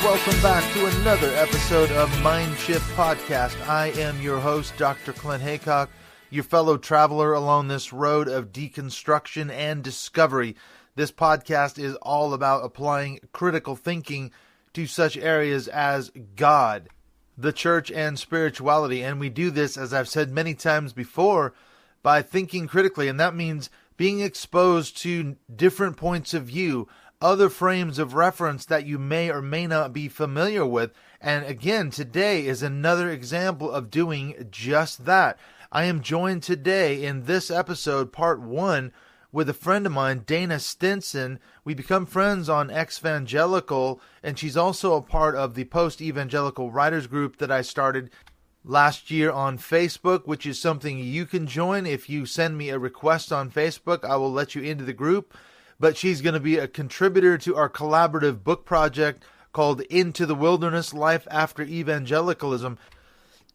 Welcome back to another episode of Mind Shift Podcast. I am your host, Dr. Clint Haycock, your fellow traveler along this road of deconstruction and discovery. This podcast is all about applying critical thinking to such areas as God, the church, and spirituality. And we do this, as I've said many times before, by thinking critically. And that means being exposed to different points of view, other frames of reference that you may or may not be familiar with. And again, today is another example of doing just that. I am joined today in this episode, part 1, with a friend of mine, Dana Stinson. We become friends on Evangelical, and she's also a part of the post-evangelical writers group that I started last year on Facebook, which is something you can join. If you send me a request on Facebook, I will let you into the group. But she's going to be a contributor to our collaborative book project called Into the Wilderness, Life After Evangelicalism.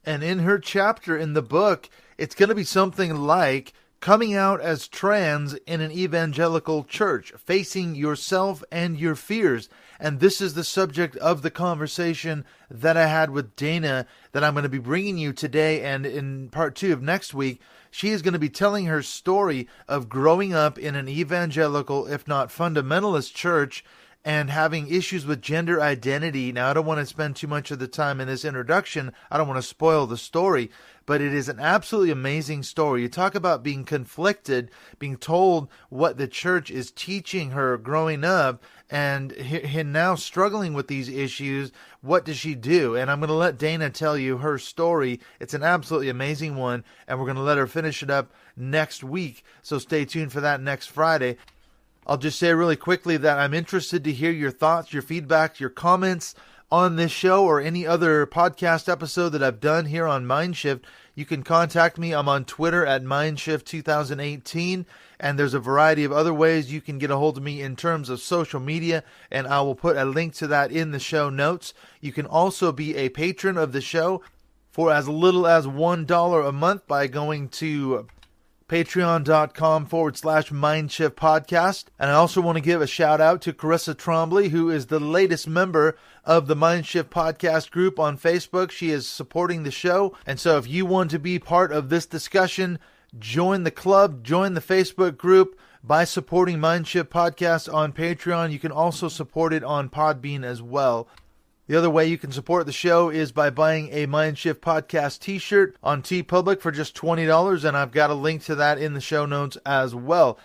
And in her chapter in the book, it's going to be something like coming out as trans in an evangelical church, facing yourself and your fears. And this is the subject of the conversation that I had with Dana that I'm going to be bringing you today. And in part 2 of next week, she is going to be telling her story of growing up in an evangelical, if not fundamentalist church, and having issues with gender identity. Now, I don't want to spend too much of the time in this introduction. I don't want to spoil the story, but it is an absolutely amazing story. You talk about being conflicted, being told what the church is teaching her growing up, and now struggling with these issues. What does she do? And I'm going to let Dana tell you her story. It's an absolutely amazing one, and we're going to let her finish it up next week. So stay tuned for that next Friday. I'll just say really quickly that I'm interested to hear your thoughts, your feedback, your comments on this show or any other podcast episode that I've done here on Mindshift. You can contact me. I'm on Twitter at Mindshift2018, and there's a variety of other ways you can get a hold of me in terms of social media, and I will put a link to that in the show notes. You can also be a patron of the show for as little as $1 a month by going to patreon.com/Mindshift Podcast. And I also want to give a shout out to Carissa Trombley, who is the latest member of the Mindshift Podcast group on Facebook. She is supporting the show. And so if you want to be part of this discussion, join the club, join the Facebook group by supporting Mindshift Podcast on Patreon. You can also support it on Podbean as well. The other way you can support the show is by buying a Mindshift Podcast t-shirt on TeePublic for just $20, and I've got a link to that in the show notes as well.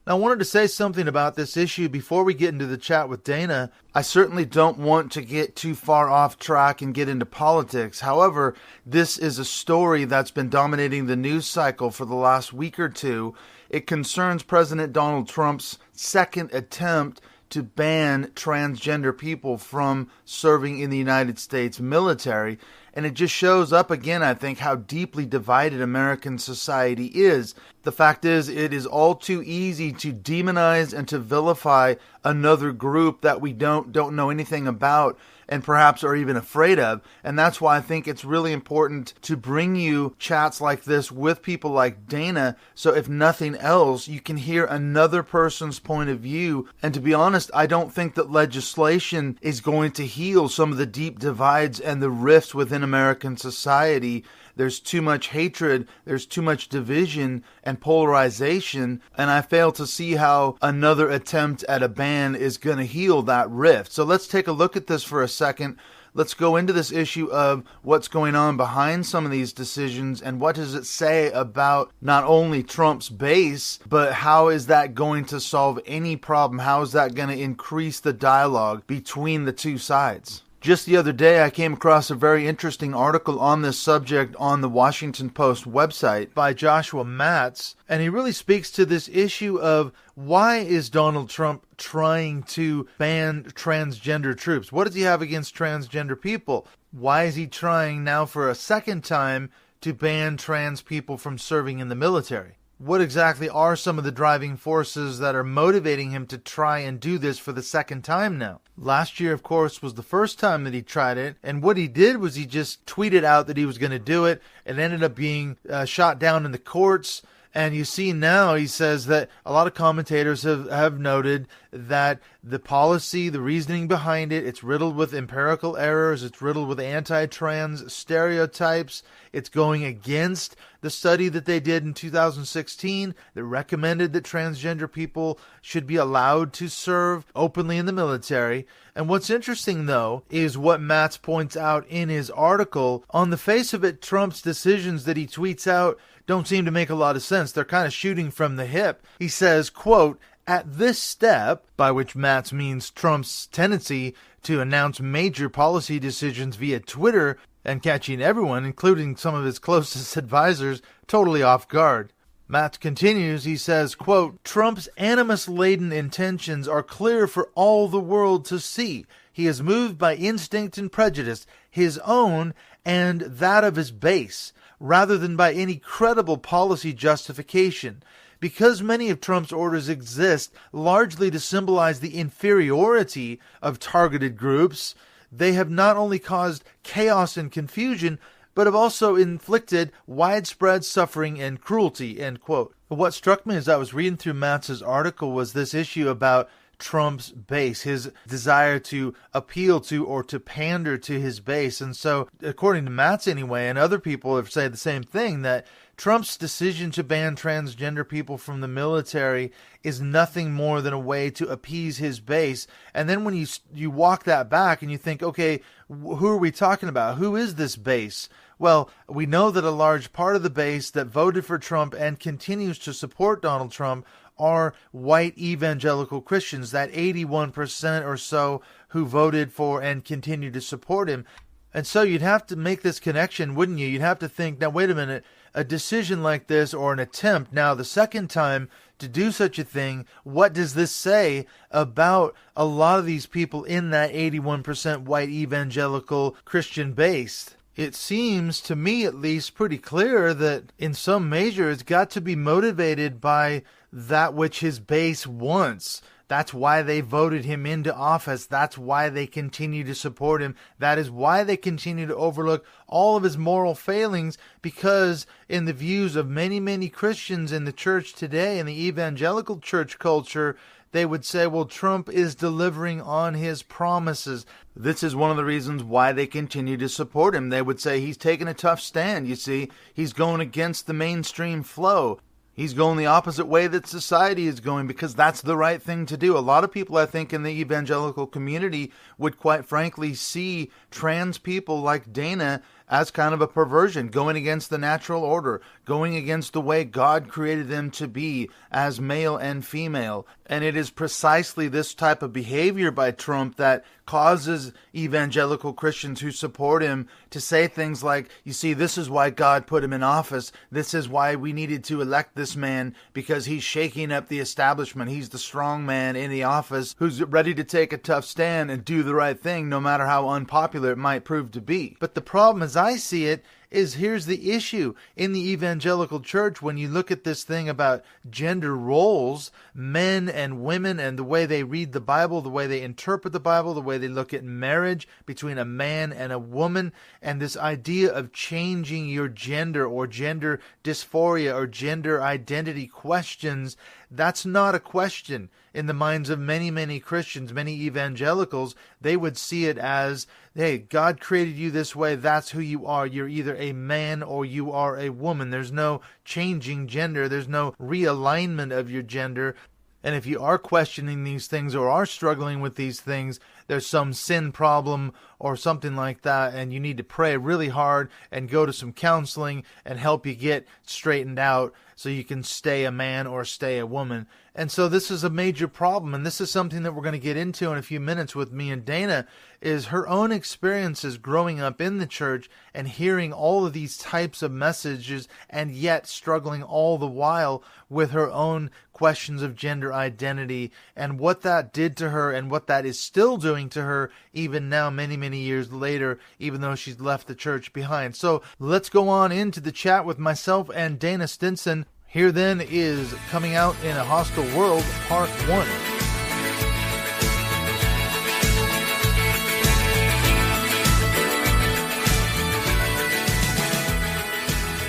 Now, I wanted to say something about this issue before we get into the chat with Dana. I certainly don't want to get too far off track and get into politics. However, this is a story that's been dominating the news cycle for the last week or two. It concerns President Donald Trump's second attempt to ban transgender people from serving in the United States military. And it just shows up again, I think, how deeply divided American society is. The fact is, it is all too easy to demonize and to vilify another group that we don't know anything about and perhaps are even afraid of. And that's why I think it's really important to bring you chats like this with people like Dana, so if nothing else, you can hear another person's point of view. And to be honest, I don't think that legislation is going to heal some of the deep divides and the rifts within American society. There's too much hatred, there's too much division and polarization, and I fail to see how another attempt at a ban is going to heal that rift. So let's take a look at this for a second. Let's go into this issue of what's going on behind some of these decisions and what does it say about not only Trump's base, but how is that going to solve any problem? How is that going to increase the dialogue between the two sides? Just the other day, I came across a very interesting article on this subject on the Washington Post website by Joshua Matz, and he really speaks to this issue of why is Donald Trump trying to ban transgender troops? What does he have against transgender people? Why is he trying now for a second time to ban trans people from serving in the military? What exactly are some of the driving forces that are motivating him to try and do this for the second time now? Last year, of course, was the first time that he tried it, and what he did was he just tweeted out that he was going to do it, and ended up being shot down in the courts. And you see now, he says that a lot of commentators have noted that the policy, the reasoning behind it, it's riddled with empirical errors, it's riddled with anti-trans stereotypes, it's going against the study that they did in 2016 that recommended that transgender people should be allowed to serve openly in the military. And what's interesting, though, is what Matz points out in his article. On the face of it, Trump's decisions that he tweets out don't seem to make a lot of sense. They're kind of shooting from the hip. He says, quote, "At this step," by which Matz means Trump's tendency to announce major policy decisions via Twitter and catching everyone, including some of his closest advisors, totally off guard. Matz continues, he says, quote, "Trump's animus-laden intentions are clear for all the world to see. He is moved by instinct and prejudice, his own and that of his base, rather than by any credible policy justification. Because many of Trump's orders exist largely to symbolize the inferiority of targeted groups, they have not only caused chaos and confusion, but have also inflicted widespread suffering and cruelty," end quote. What struck me as I was reading through Matz's article was this issue about Trump's base, his desire to appeal to or to pander to his base. And so, according to Matz anyway, and other people have said the same thing, that Trump's decision to ban transgender people from the military is nothing more than a way to appease his base. And then when you walk that back and you think, okay, who are we talking about? Who is this base? Well, we know that a large part of the base that voted for Trump and continues to support Donald Trump are white evangelical Christians, that 81% or so who voted for and continue to support him. And so you'd have to make this connection, wouldn't you? You'd have to think, now wait a minute, a decision like this, or an attempt now the second time to do such a thing, what does this say about a lot of these people in that 81% white evangelical Christian base? It seems, to me at least, pretty clear that in some measure it's got to be motivated by that which his base wants. That's why they voted him into office. That's why they continue to support him. That is why they continue to overlook all of his moral failings, because in the views of many, many Christians in the church today, in the evangelical church culture, they would say, well, Trump is delivering on his promises. This is one of the reasons why they continue to support him. They would say he's taking a tough stand. You see, he's going against the mainstream flow. He's going the opposite way that society is going, because that's the right thing to do. A lot of people, I think, in the evangelical community would quite frankly see trans people like Dana as kind of a perversion, going against the natural order, going against the way God created them to be as male and female. And it is precisely this type of behavior by Trump that causes evangelical Christians who support him to say things like, you see, this is why God put him in office. This is why we needed to elect this man, because he's shaking up the establishment. He's the strong man in the office who's ready to take a tough stand and do the right thing, no matter how unpopular it might prove to be. But the problem, as I see it, is here's the issue. In the evangelical church, when you look at this thing about gender roles, men and women, and the way they read the Bible, the way they interpret the Bible, the way they look at marriage between a man and a woman, and this idea of changing your gender or gender dysphoria or gender identity questions, that's not a question in the minds of many, many Christians, many evangelicals. They would see it as, hey, God created you this way. That's who you are. You're either a man or you are a woman. There's no changing gender. There's no realignment of your gender. And if you are questioning these things or are struggling with these things, there's some sin problem or something like that, and you need to pray really hard and go to some counseling and help you get straightened out so you can stay a man or stay a woman. And so this is a major problem, and this is something that we're going to get into in a few minutes with me and Dana, is her own experiences growing up in the church and hearing all of these types of messages, and yet struggling all the while with her own questions of gender identity and what that did to her and what that is still doing to her even now, many, many years later, even though she's left the church behind. So let's go on into the chat with myself and Dana Stinson. Here then is Coming Out in a Hostile World, Part 1.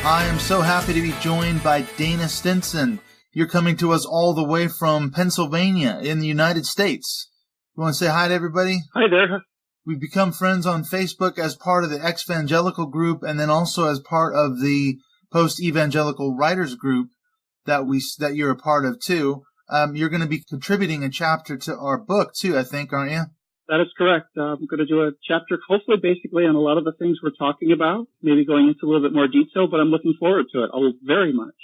I am so happy to be joined by Dana Stinson. You're coming to us all the way from Pennsylvania in the United States. You want to say hi to everybody? Hi there. We've become friends on Facebook as part of the evangelical group and then also as part of the post-evangelical writers group that you're a part of too. You're going to be contributing a chapter to our book too, I think, aren't you? That is correct. I'm going to do a chapter, hopefully basically on a lot of the things we're talking about, maybe going into a little bit more detail, but I'm looking forward to it very much.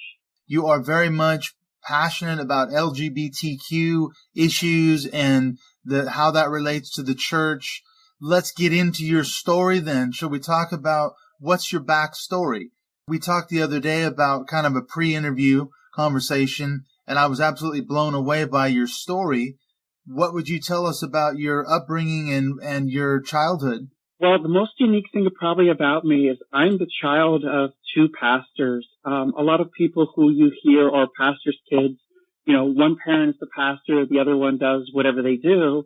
You are very much passionate about LGBTQ issues and how that relates to the church. Let's get into your story then. Shall we talk about what's your backstory? We talked the other day about kind of a pre-interview conversation, and I was absolutely blown away by your story. What would you tell us about your upbringing and your childhood? Well, the most unique thing probably about me is I'm the child of two pastors. A lot of people who you hear are pastors' kids. You know, one parent is the pastor, the other one does whatever they do.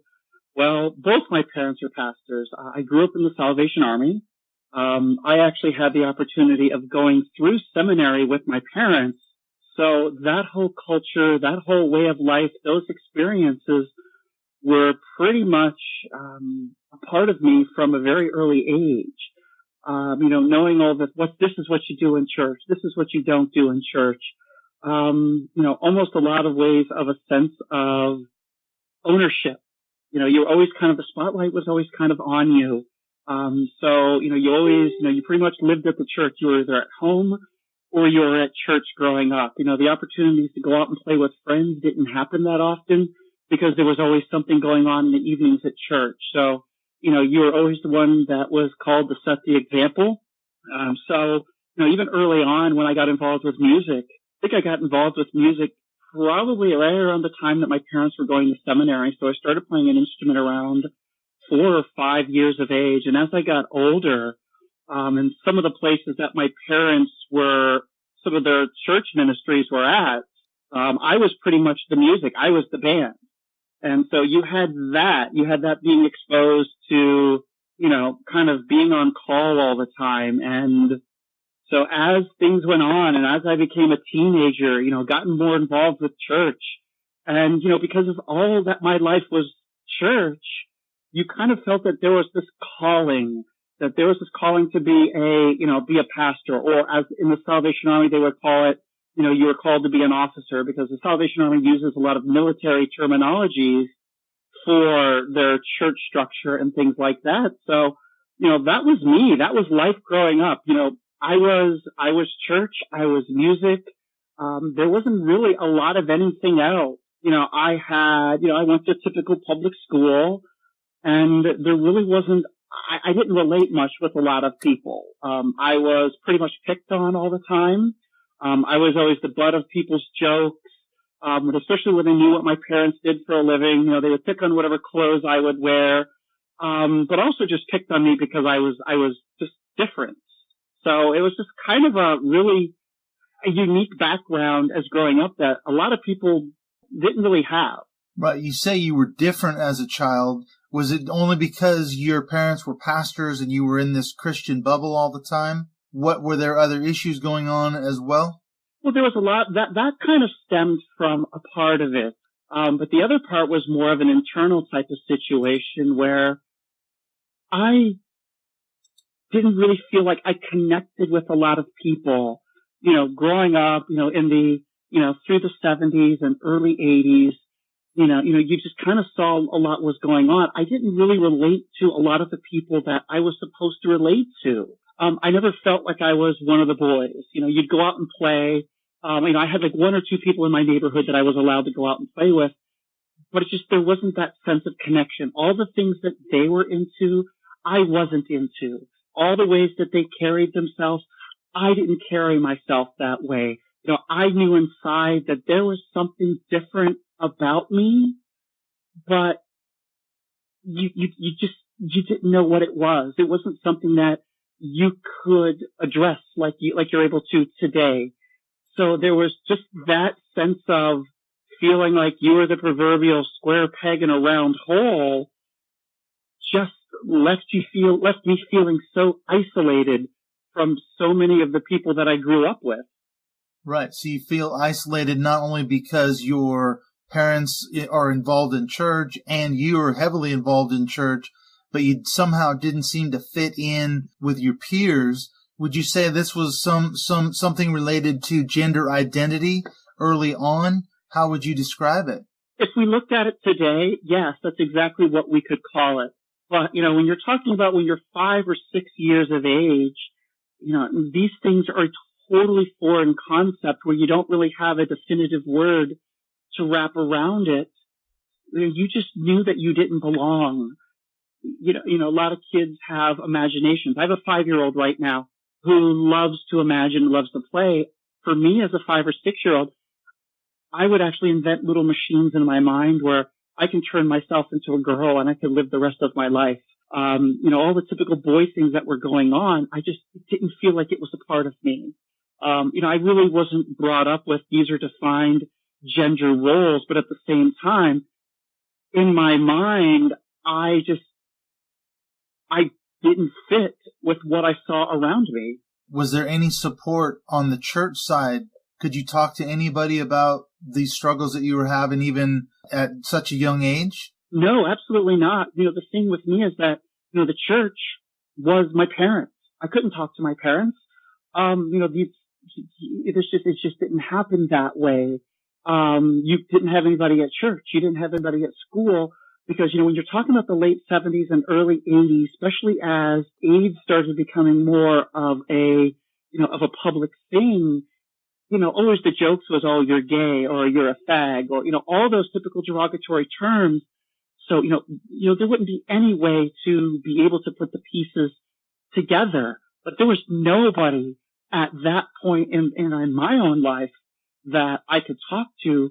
Well, both my parents are pastors. I grew up in the Salvation Army. I actually had the opportunity of going through seminary with my parents. So that whole culture, that whole way of life, those experiences were pretty much a part of me from a very early age. Knowing all that, this is what you do in church, this is what you don't do in church. Almost a lot of ways of a sense of ownership. You're always the spotlight was always kind of on you. You pretty much lived at the church. You were either at home or you were at church growing up. The opportunities to go out and play with friends didn't happen that often because there was always something going on in the evenings at church. So, you were always the one that was called to set the example. Even early on when I got involved with music, I think I got involved with music probably right around the time that my parents were going to seminary. So I started playing an instrument around 4 or 5 years of age. And as I got older, and some of the places that my parents were, some of their church ministries were at, I was pretty much the music. I was the band. And so you had that being exposed to, kind of being on call all the time. And so as things went on and as I became a teenager, gotten more involved with church and, because of all that my life was church, you kind of felt that there was this calling to be a pastor, or as in the Salvation Army, they would call it, you were called to be an officer because the Salvation Army uses a lot of military terminologies for their church structure and things like that. So, that was me. That was life growing up. I was church. I was music. There wasn't really a lot of anything else. I went to typical public school and there really wasn't, I didn't relate much with a lot of people. I was pretty much picked on all the time. I was always the butt of people's jokes, especially when they knew what my parents did for a living. They would pick on whatever clothes I would wear, but also just picked on me because I was just different. So it was just kind of a unique background as growing up that a lot of people didn't really have. Right. You say you were different as a child. Was it only because your parents were pastors and you were in this Christian bubble all the time? Were there other issues going on as well? Well, there was a lot that kind of stemmed from a part of it. But the other part was more of an internal type of situation where I didn't really feel like I connected with a lot of people, growing up, in the, through the 70s and early 80s. You just kind of saw a lot was going on. I didn't really relate to a lot of the people that I was supposed to relate to. I never felt like I was one of the boys. You'd go out and play. I had like 1 or 2 people in my neighborhood that I was allowed to go out and play with, but there wasn't that sense of connection. All the things that they were into, I wasn't into. All the ways that they carried themselves, I didn't carry myself that way. I knew inside that there was something different about me, but you didn't know what it was. It wasn't something that you could address like you're able to today. So there was just that sense of feeling like you were the proverbial square peg in a round hole, just left me feeling so isolated from so many of the people that I grew up with. Right. So you feel isolated not only because your parents are involved in church and you are heavily involved in church, but you somehow didn't seem to fit in with your peers. Would you say this was something related to gender identity early on? How would you describe it? If we looked at it today, yes, that's exactly what we could call it. But, when you're talking about when you're 5 or 6 years of age, these things are a totally foreign concept where you don't really have a definitive word to wrap around it. You just knew that you didn't belong. A lot of kids have imaginations. I have a 5-year-old right now who loves to imagine, loves to play. For me as a 5 or 6-year-old, I would actually invent little machines in my mind where I can turn myself into a girl and I can live the rest of my life. All the typical boy things that were going on, I just didn't feel like it was a part of me. I really wasn't brought up with these are defined gender roles, but at the same time, in my mind, I didn't fit with what I saw around me. Was there any support on the church side? Could you talk to anybody about these struggles that you were having even at such a young age? No, absolutely not. The thing with me is that, the church was my parents. I couldn't talk to my parents. It just didn't happen that way. You didn't have anybody at church. You didn't have anybody at school because, when you're talking about the late 70s and early 80s, especially as AIDS started becoming more of a public thing, always the jokes was, oh, you're gay or you're a fag or, all those typical derogatory terms. So, there wouldn't be any way to be able to put the pieces together. But there was nobody at that point in my own life that I could talk to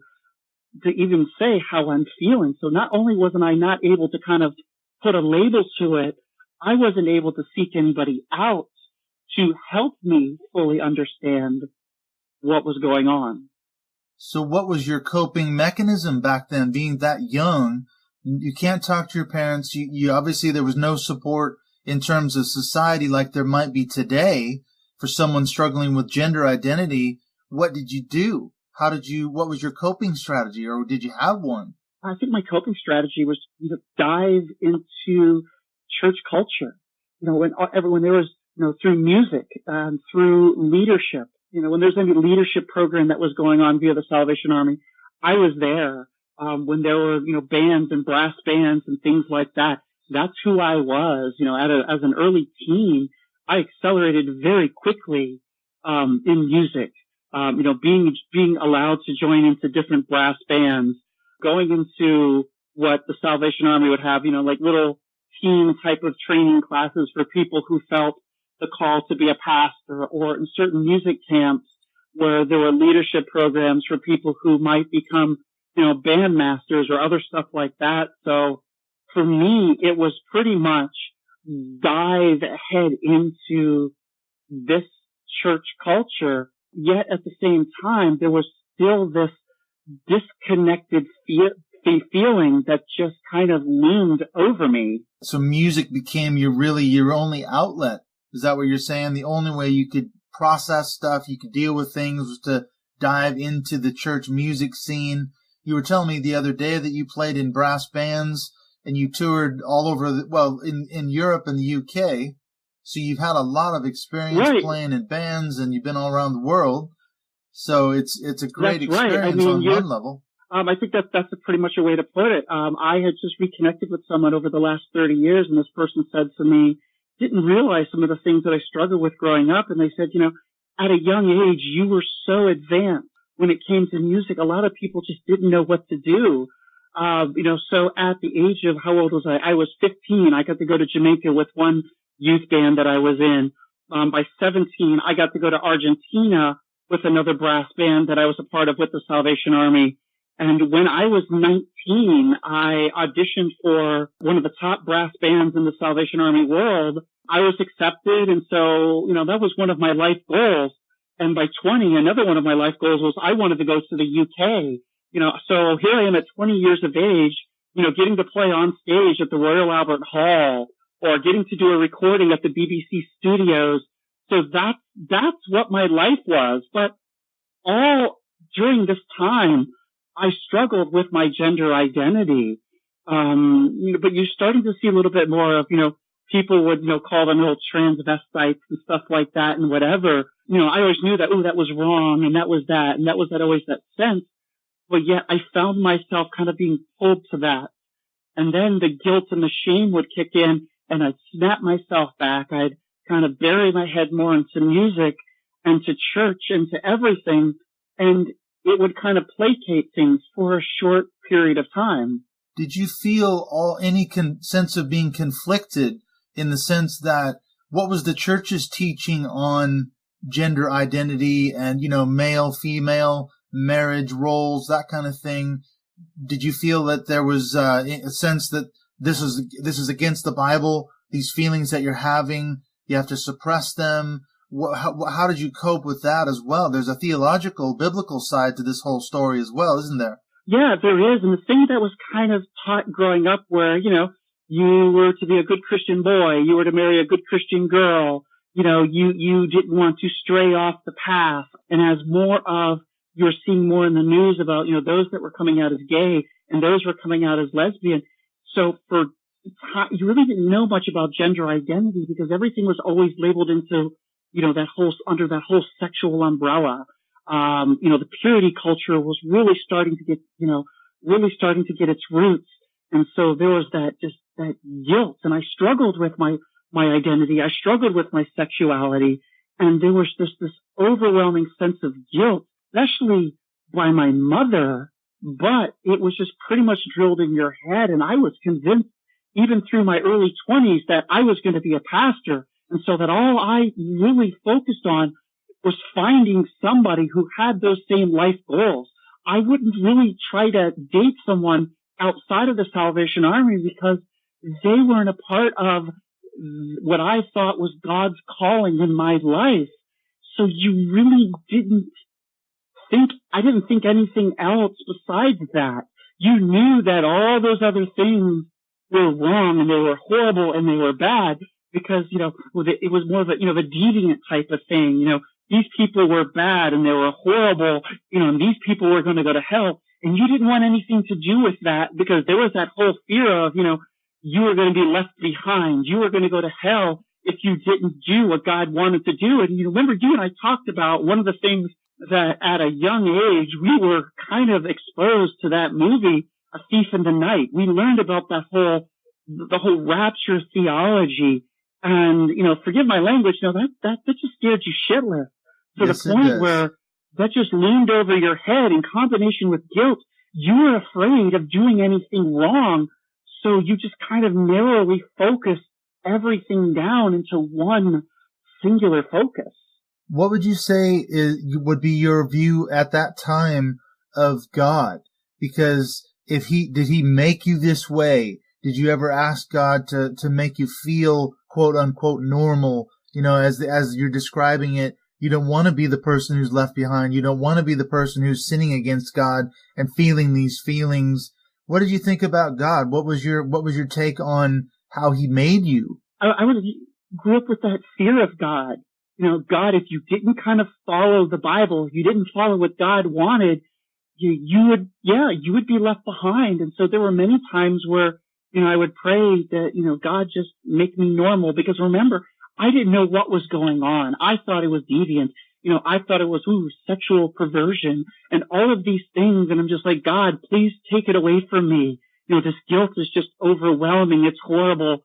even say how I'm feeling. So not only wasn't I not able to kind of put a label to it, I wasn't able to seek anybody out to help me fully understand what was going on. So what was your coping mechanism back then, being that young? You can't talk to your parents. You obviously, there was no support in terms of society like there might be today for someone struggling with gender identity. What did you do? What was your coping strategy, or did you have one? I think my coping strategy was to dive into church culture. When there was, through music, through leadership, when there's any leadership program that was going on via the Salvation Army, I was there. When there were, bands and brass bands and things like that, that's who I was. As an early teen, I accelerated very quickly, in music. Being allowed to join into different brass bands, going into what the Salvation Army would have, like little teen type of training classes for people who felt the call to be a pastor, or in certain music camps where there were leadership programs for people who might become, band masters or other stuff like that. So for me, it was pretty much dive head into this church culture. Yet at the same time, there was still this disconnected feeling that just kind of loomed over me. So music became your only outlet. Is that what you're saying? The only way you could process stuff, you could deal with things, was to dive into the church music scene. You were telling me the other day that you played in brass bands and you toured all over, in Europe and the UK. So you've had a lot of experience playing in bands, and you've been all around the world. So it's a great experience on one level. I think that's pretty much a way to put it. I had just reconnected with someone over the last 30 years, and this person said to me, didn't realize some of the things that I struggled with growing up. And they said, at a young age, you were so advanced when it came to music. A lot of people just didn't know what to do. So at the age of, how old was I? I was 15. I got to go to Jamaica with one youth band that I was in. By 17, I got to go to Argentina with another brass band that I was a part of with the Salvation Army. And when I was 19, I auditioned for one of the top brass bands in the Salvation Army world. I was accepted. And so, that was one of my life goals. And by 20, another one of my life goals was I wanted to go to the UK. So here I am at 20 years of age, getting to play on stage at the Royal Albert Hall or getting to do a recording at the BBC studios. So that's what my life was. But all during this time, I struggled with my gender identity. But you're starting to see a little bit more of, people would, call them little transvestites and stuff like that and whatever. I always knew that, that was wrong and that was that and that was always that sense. But yet I found myself kind of being pulled to that. And then the guilt and the shame would kick in and I'd snap myself back. I'd kind of bury my head more into music and to church and to everything. And it would kind of placate things for a short period of time. Did you feel any sense of being conflicted in the sense that what was the church's teaching on gender identity and, male, female, marriage roles, that kind of thing? Did you feel that there was a sense that this is against the Bible? These feelings that you're having, you have to suppress them. How did you cope with that as well? There's a theological, biblical side to this whole story as well, isn't there? Yeah, there is. And the thing that was kind of taught growing up where, you were to be a good Christian boy, you were to marry a good Christian girl, you didn't want to stray off the path. And as you're seeing more in the news about, those that were coming out as gay and those were coming out as lesbian. So you really didn't know much about gender identity because everything was always labeled into, under that whole sexual umbrella. The purity culture was really starting to get its roots. And so there was that guilt. And I struggled with my identity. I struggled with my sexuality. And there was just this overwhelming sense of guilt, especially by my mother. But it was just pretty much drilled in your head. And I was convinced, even through my early 20s, that I was going to be a pastor. And so that all I really focused on was finding somebody who had those same life goals. I wouldn't really try to date someone outside of the Salvation Army because they weren't a part of what I thought was God's calling in my life. So you really I didn't think anything else besides that. You knew that all those other things were wrong and they were horrible and they were bad because, it was more of a, the deviant type of thing. These people were bad and they were horrible, and these people were going to go to hell. And you didn't want anything to do with that because there was that whole fear of, you were going to be left behind. You were going to go to hell if you didn't do what God wanted to do. And you remember you and I talked about one of the things that at a young age, we were kind of exposed to that movie, A Thief in the Night. We learned about the whole rapture theology. And, forgive my language, that just scared you shitless. To the point where that just loomed over your head in combination with guilt. You were afraid of doing anything wrong. So you just kind of narrowly focused everything down into one singular focus. What would you say would be your view at that time of God? Because did he make you this way? Did you ever ask God to make you feel quote unquote normal? As you're describing it, you don't want to be the person who's left behind. You don't want to be the person who's sinning against God and feeling these feelings. What did you think about God? What was your take on how he made you? I grew up with that fear of God. God, if you didn't kind of follow the Bible, if you didn't follow what God wanted, you would be left behind. And so there were many times where, I would pray that, God, just make me normal. Because remember, I didn't know what was going on. I thought it was deviant. I thought it was, sexual perversion and all of these things. And I'm just like, God, please take it away from me. This guilt is just overwhelming. It's horrible.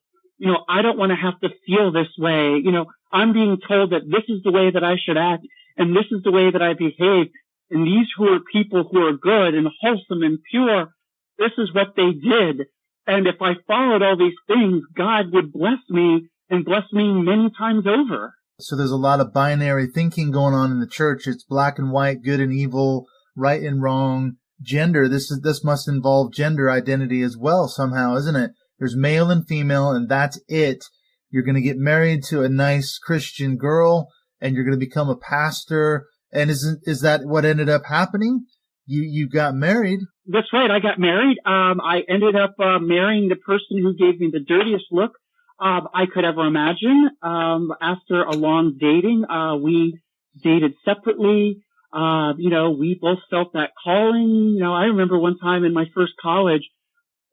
I don't want to have to feel this way. I'm being told that this is the way that I should act and this is the way that I behave. And these who are people who are good and wholesome and pure, this is what they did. And if I followed all these things, God would bless me and bless me many times over. So there's a lot of binary thinking going on in the church. It's black and white, good and evil, right and wrong, gender. This must involve gender identity as well somehow, isn't it? There's male and female, and that's it. You're going to get married to a nice Christian girl, and you're going to become a pastor. And is that what ended up happening? You got married. That's right. I got married. I ended up marrying the person who gave me the dirtiest look I could ever imagine. After a long dating, we dated separately. We both felt that calling. I remember one time in my first college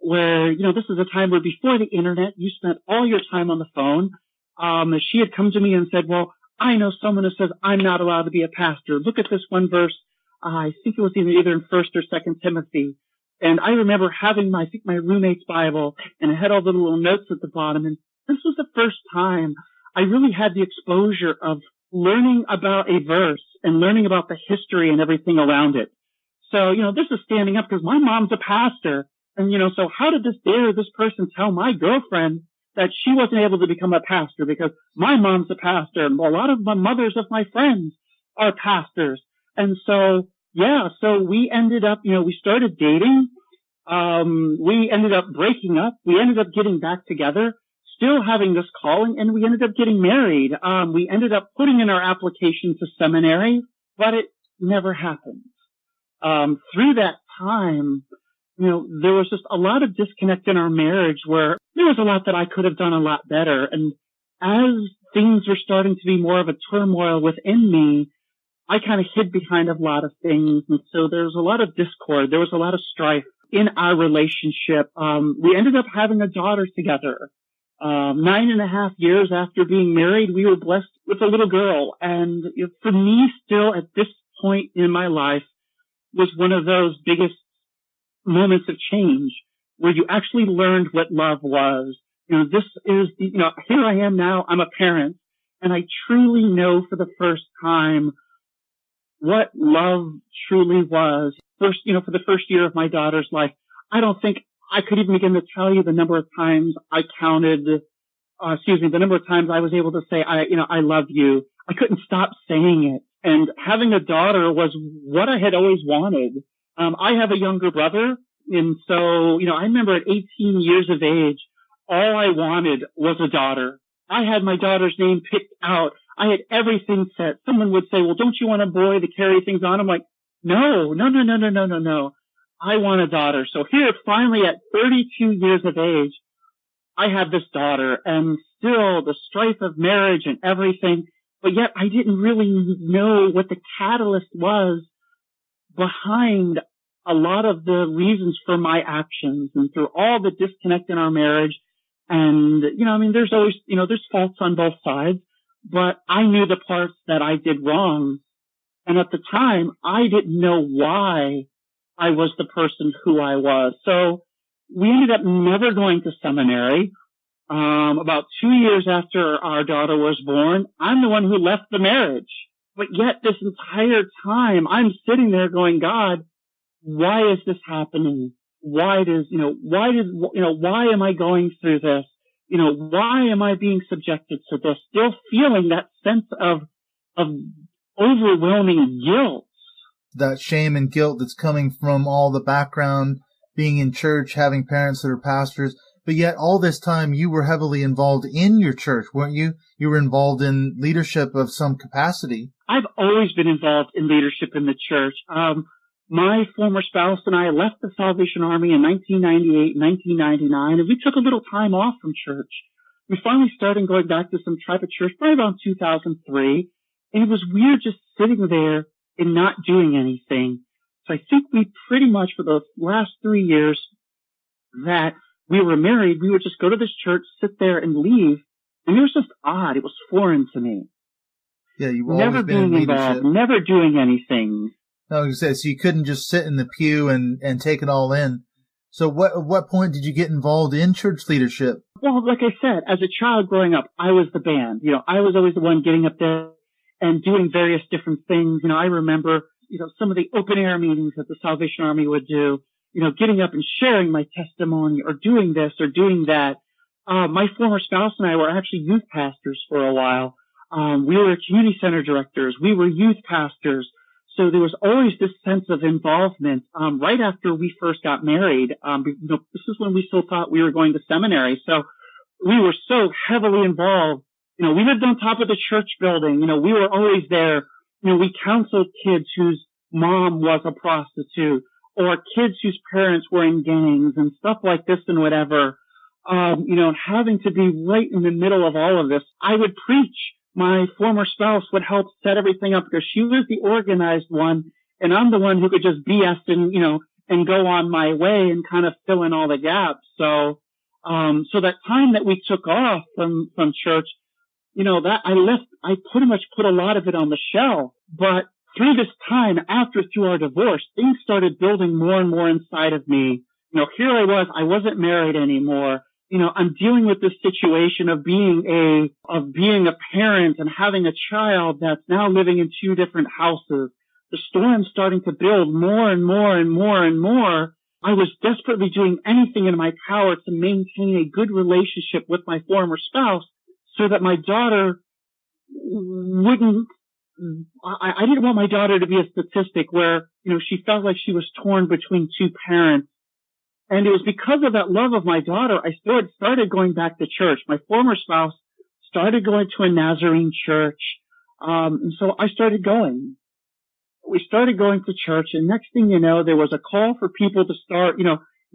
where, this is a time where before the internet, you spent all your time on the phone. She had come to me and said, well, I know someone who says I'm not allowed to be a pastor. Look at this one verse. I think it was either in 1st or 2nd Timothy. And I remember having my roommate's Bible, and it had all the little notes at the bottom. And this was the first time I really had the exposure of learning about a verse and learning about the history and everything around it. So, this is standing up because my mom's a pastor. And, so how did this person tell my girlfriend that she wasn't able to become a pastor because my mom's a pastor and a lot of the mothers of my friends are pastors. And so, so we ended up, we started dating. We ended up breaking up. We ended up getting back together, still having this calling, and we ended up getting married. We ended up putting in our application to seminary, but it never happened. Through that time, there was just a lot of disconnect in our marriage where there was a lot that I could have done a lot better. And as things were starting to be more of a turmoil within me, I kind of hid behind a lot of things. And so there was a lot of discord. There was a lot of strife in our relationship. We ended up having a daughter together. 9.5 years after being married, we were blessed with a little girl. And for me, still at this point in my life, was one of those biggest moments of change where you actually learned what love was. This is, here I am now, I'm a parent, and I truly know for the first time what love truly was. For the first year of my daughter's life, I don't think I could even begin to tell you the number of times I counted, the number of times I was able to say, I love you. I couldn't stop saying it. And having a daughter was what I had always wanted. I have a younger brother, and so, I remember at 18 years of age, all I wanted was a daughter. I had my daughter's name picked out. I had everything set. Someone would say, well, don't you want a boy to carry things on? I'm like, no. I want a daughter. So here, finally, at 32 years of age, I have this daughter, and still the strife of marriage and everything, but yet I didn't really know what the catalyst was behind a lot of the reasons for my actions and through all the disconnect in our marriage. And, there's always, there's faults on both sides, but I knew the parts that I did wrong. And at the time, I didn't know why I was the person who I was. So we ended up never going to seminary. About 2 years after our daughter was born, I'm the one who left the marriage. But yet this entire time, I'm sitting there going, God, why is this happening? Why am I going through this? Why am I being subjected to this? Still feeling that sense of overwhelming guilt. That shame and guilt that's coming from all the background, being in church, having parents that are pastors. But yet all this time you were heavily involved in your church, weren't you? You were involved in leadership of some capacity. I've always been involved in leadership in the church. My former spouse and I left the Salvation Army in 1998, 1999, and we took a little time off from church. We finally started going back to some type of church probably around 2003, and it was weird just sitting there and not doing anything. So I think we pretty much for the last 3 years that we were married, we would just go to this church, sit there and leave, and it was just odd. It was foreign to me. Yeah, you've always been in leadership. Never being involved, never doing anything. No, so you couldn't just sit in the pew and take it all in. So at what point did you get involved in church leadership? Well, like I said, as a child growing up, I was the band. I was always the one getting up there and doing various different things. I remember, some of the open air meetings that the Salvation Army would do, getting up and sharing my testimony or doing this or doing that. My former spouse and I were actually youth pastors for a while. We were community center directors. We were youth pastors. So there was always this sense of involvement. Right after we first got married, this is when we still thought we were going to seminary. So we were so heavily involved We lived on top of the church building. We were always there. We counseled kids whose mom was a prostitute, or kids whose parents were in gangs and stuff like this and whatever. Having to be right in the middle of all of this. I would preach. My former spouse would help set everything up because she was the organized one, and I'm the one who could just BS and go on my way and kind of fill in all the gaps. So that time that we took off from church, that I pretty much put a lot of it on the shelf. But through this time, through our divorce, things started building more and more inside of me. Here I wasn't married anymore. I'm dealing with this situation of being a parent and having a child that's now living in two different houses. The storm's starting to build more and more and more and more. I was desperately doing anything in my power to maintain a good relationship with my former spouse so that my daughter wouldn't, I didn't want my daughter to be a statistic where, she felt like she was torn between two parents. And it was because of that love of my daughter, I started going back to church. My former spouse started going to a Nazarene church. And so I started going. We started going to church, and next thing you know, there was a call for people to start,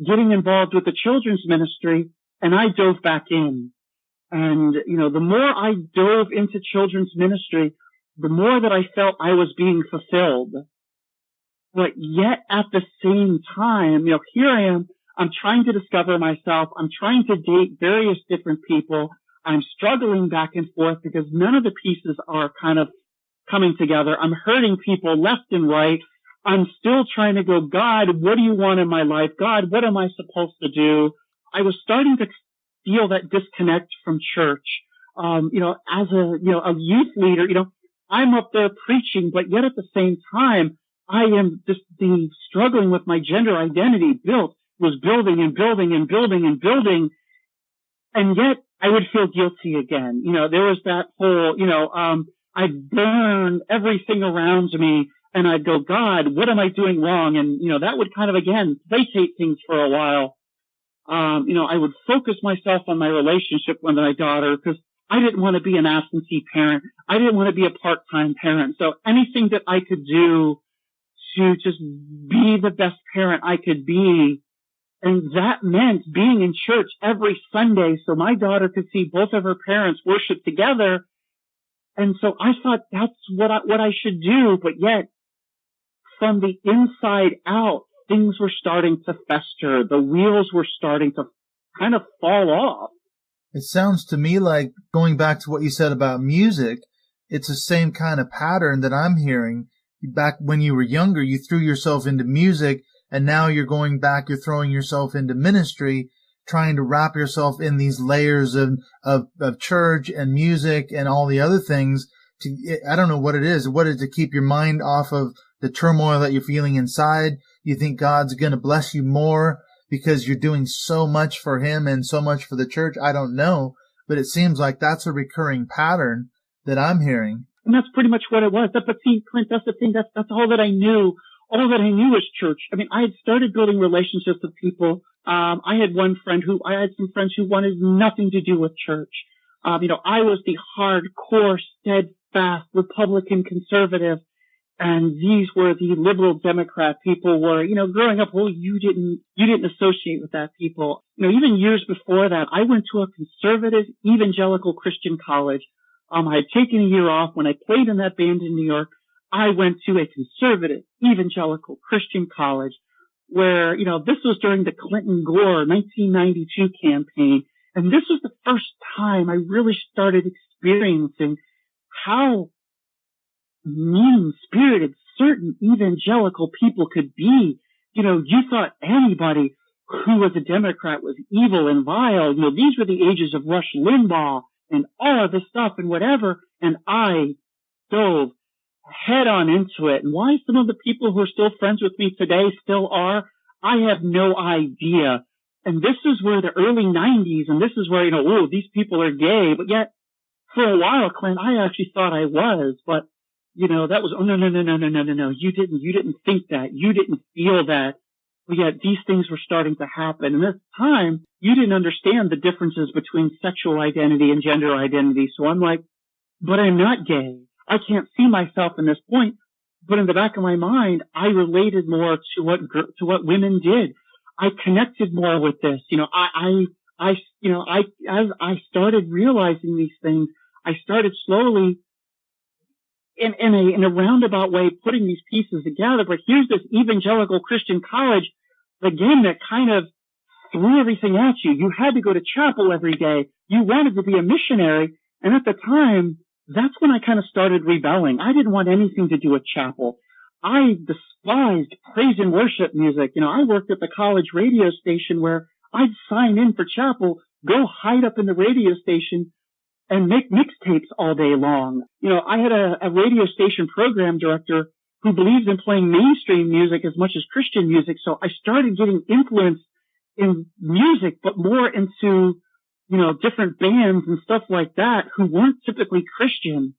getting involved with the children's ministry, and I dove back in. And, the more I dove into children's ministry, the more that I felt I was being fulfilled. But yet at the same time, here I am, I'm trying to discover myself. I'm trying to date various different people. I'm struggling back and forth because none of the pieces are kind of coming together. I'm hurting people left and right. I'm still trying to go, God, what do you want in my life? God, what am I supposed to do? I was starting to feel that disconnect from church. As a youth leader, I'm up there preaching, but yet at the same time, I am just struggling with my gender identity was building and building and building and building. And yet I would feel guilty again. There was that whole, I'd burn everything around me and I'd go, God, what am I doing wrong? And, that would kind of, again, placate things for a while. I would focus myself on my relationship with my daughter because I didn't want to be an absentee parent. I didn't want to be a part-time parent. So anything that I could do to just be the best parent I could be. And that meant being in church every Sunday so my daughter could see both of her parents worship together. And so I thought that's what I should do. But yet from the inside out, things were starting to fester. The wheels were starting to kind of fall off. It sounds to me like, going back to what you said about music, it's the same kind of pattern that I'm hearing. Back when you were younger, you threw yourself into music, and now you're going back, you're throwing yourself into ministry, trying to wrap yourself in these layers of church and music and all the other things. I don't know what it is. What is to keep your mind off of the turmoil that you're feeling inside? You think God's going to bless you more because you're doing so much for Him and so much for the church? I don't know, but it seems like that's a recurring pattern that I'm hearing. And that's pretty much what it was. But see, Clint, that's the thing. That's all that I knew. All that I knew was church. I mean, I had started building relationships with people. I had some friends who wanted nothing to do with church. I was the hardcore, steadfast Republican conservative, and these were the liberal Democrat. People were, growing up, you didn't associate with that people. Even years before that, I went to a conservative evangelical Christian college. I had taken a year off when I played in that band in New York. I went to a conservative evangelical Christian college where, this was during the Clinton-Gore 1992 campaign. And this was the first time I really started experiencing how mean-spirited certain evangelical people could be. You thought anybody who was a Democrat was evil and vile. These were the ages of Rush Limbaugh and all of this stuff and whatever. And I dove head on into it. And why some of the people who are still friends with me today still are, I have no idea. And this is where the early 90s, and this is where, these people are gay. But yet, for a while, Clint, I actually thought I was. But, that was, no. You didn't think that. You didn't feel that. But yet these things were starting to happen. And at the time, you didn't understand the differences between sexual identity and gender identity. So I'm like, but I'm not gay. I can't see myself in this point. But in the back of my mind, I related more to what women did. I connected more with this. As I started realizing these things, I started slowly in a roundabout way putting these pieces together. But here's this evangelical Christian college, again, that kind of threw everything at you. You had to go to chapel every day. You wanted to be a missionary. And at the time, that's when I kind of started rebelling. I didn't want anything to do with chapel. I despised praise and worship music. I worked at the college radio station where I'd sign in for chapel, go hide up in the radio station, and make mixtapes all day long. I had a radio station program director who believed in playing mainstream music as much as Christian music. So I started getting influence in music, but more into, different bands and stuff like that who weren't typically Christian.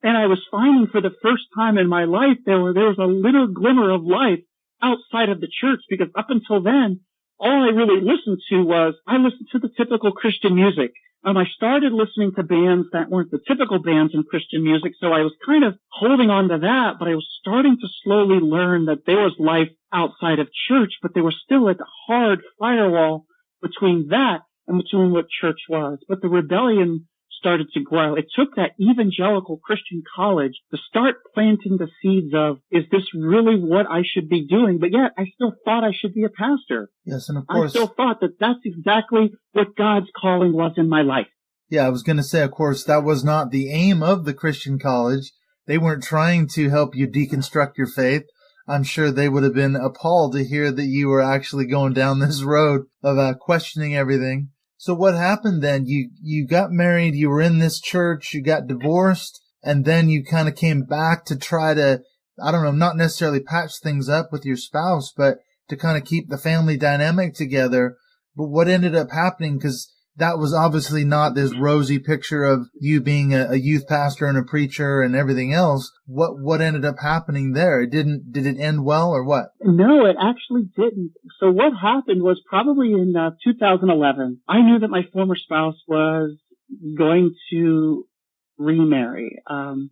And I was finding for the first time in my life, there was a little glimmer of life outside of the church, because up until then, all I really listened to was, I listened to the typical Christian music. I started listening to bands that weren't the typical bands in Christian music, so I was kind of holding on to that, but I was starting to slowly learn that there was life outside of church, but there was still like a hard firewall between that and between what church was. But the rebellion started to grow. It took that evangelical Christian college to start planting the seeds of, is this really what I should be doing? But yet I still thought I should be a pastor. Yes, and of course, I still thought that that's exactly what God's calling was in my life. Yeah, I was going to say, of course, that was not the aim of the Christian college. They weren't trying to help you deconstruct your faith. I'm sure they would have been appalled to hear that you were actually going down this road of questioning everything. So what happened then? You got married, you were in this church, you got divorced, and then you kind of came back to try to, I don't know, not necessarily patch things up with your spouse, but to kind of keep the family dynamic together. But what ended up happening, because that was obviously not this rosy picture of you being a youth pastor and a preacher and everything else. What ended up happening there? Did it end well or what? No, it actually didn't. So what happened was probably in 2011, I knew that my former spouse was going to remarry. And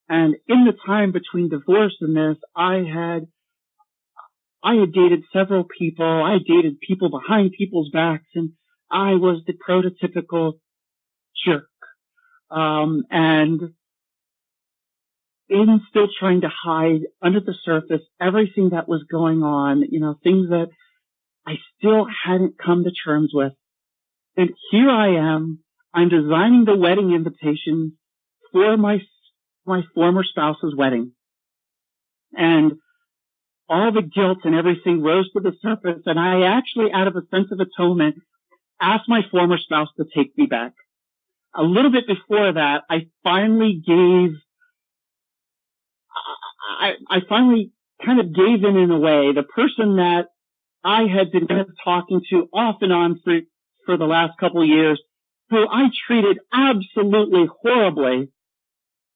in the time between divorce and this, I had dated several people. I dated people behind people's backs, and I was the prototypical jerk. And even still trying to hide under the surface everything that was going on, things that I still hadn't come to terms with. And here I am, I'm designing the wedding invitation for my former spouse's wedding. And all the guilt and everything rose to the surface, and I actually, out of a sense of atonement, asked my former spouse to take me back. A little bit before that, I finally kind of gave in a way. The person that I had been talking to off and on for the last couple of years, who I treated absolutely horribly,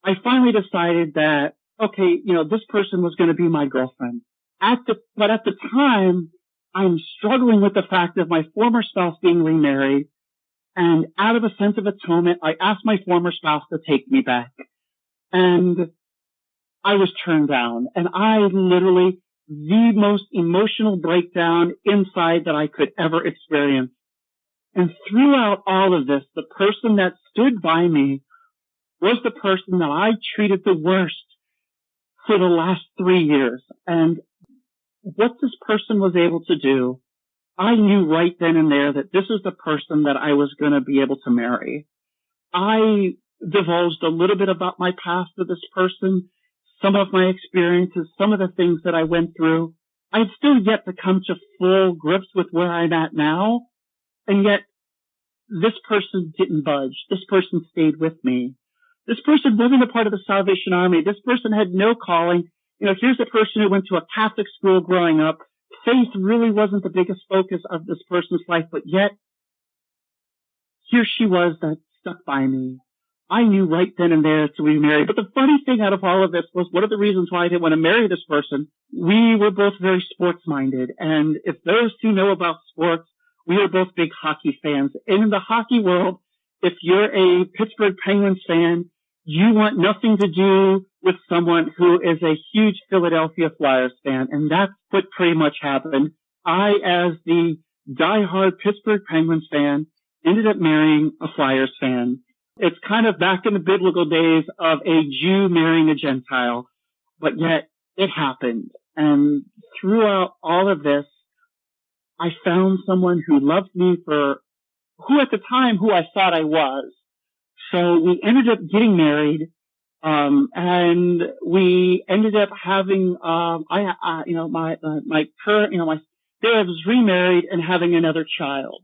I finally decided that, okay, this person was going to be my girlfriend. But at the time, I'm struggling with the fact of my former spouse being remarried, and out of a sense of atonement, I asked my former spouse to take me back. And I was turned down, and I literally, the most emotional breakdown inside that I could ever experience. And throughout all of this, the person that stood by me was the person that I treated the worst for the last 3 years. And what this person was able to do, I knew right then and there that this is the person that I was going to be able to marry. I divulged a little bit about my past to this person, some of my experiences, some of the things that I went through. I'd still yet to come to full grips with where I'm at now, and yet this person didn't budge. This person stayed with me. This person wasn't a part of the Salvation Army. This person had no calling. Here's a person who went to a Catholic school growing up. Faith really wasn't the biggest focus of this person's life, but yet here she was that stuck by me. I knew right then and there to be married. But the funny thing out of all of this was one of the reasons why I didn't want to marry this person. We were both very sports-minded. And if those who know about sports, we are both big hockey fans. And in the hockey world, if you're a Pittsburgh Penguins fan, you want nothing to do with someone who is a huge Philadelphia Flyers fan. And that's what pretty much happened. I, as the diehard Pittsburgh Penguins fan, ended up marrying a Flyers fan. It's kind of back in the biblical days of a Jew marrying a Gentile, but yet it happened. And throughout all of this, I found someone who loved me for who at the time who I thought I was. So we ended up getting married, and we ended up having, my dad was remarried and having another child.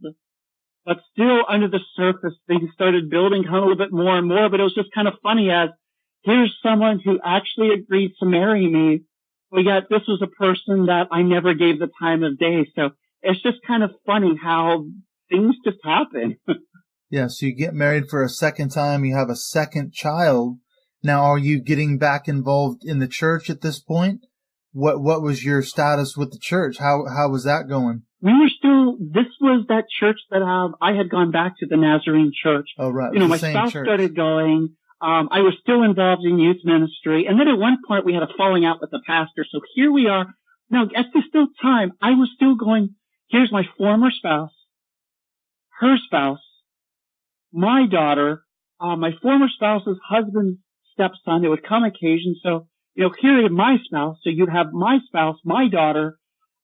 But still, under the surface, things started building kind of a little bit more and more. But it was just kind of funny as here's someone who actually agreed to marry me, but yet this was a person that I never gave the time of day. So it's just kind of funny how things just happen. Yeah, so you get married for a second time, you have a second child. Now, are you getting back involved in the church at this point? What was your status with the church? How was that going? This was that church that I had gone back to, the Nazarene church. Oh, right. My spouse started going. I was still involved in youth ministry. And then at one point we had a falling out with the pastor. So here we are. Now, at this still time, I was still going, here's my former spouse, her spouse, my daughter, my former spouse's husband's stepson. It would come occasion. So, here is my spouse. So you'd have my spouse, my daughter,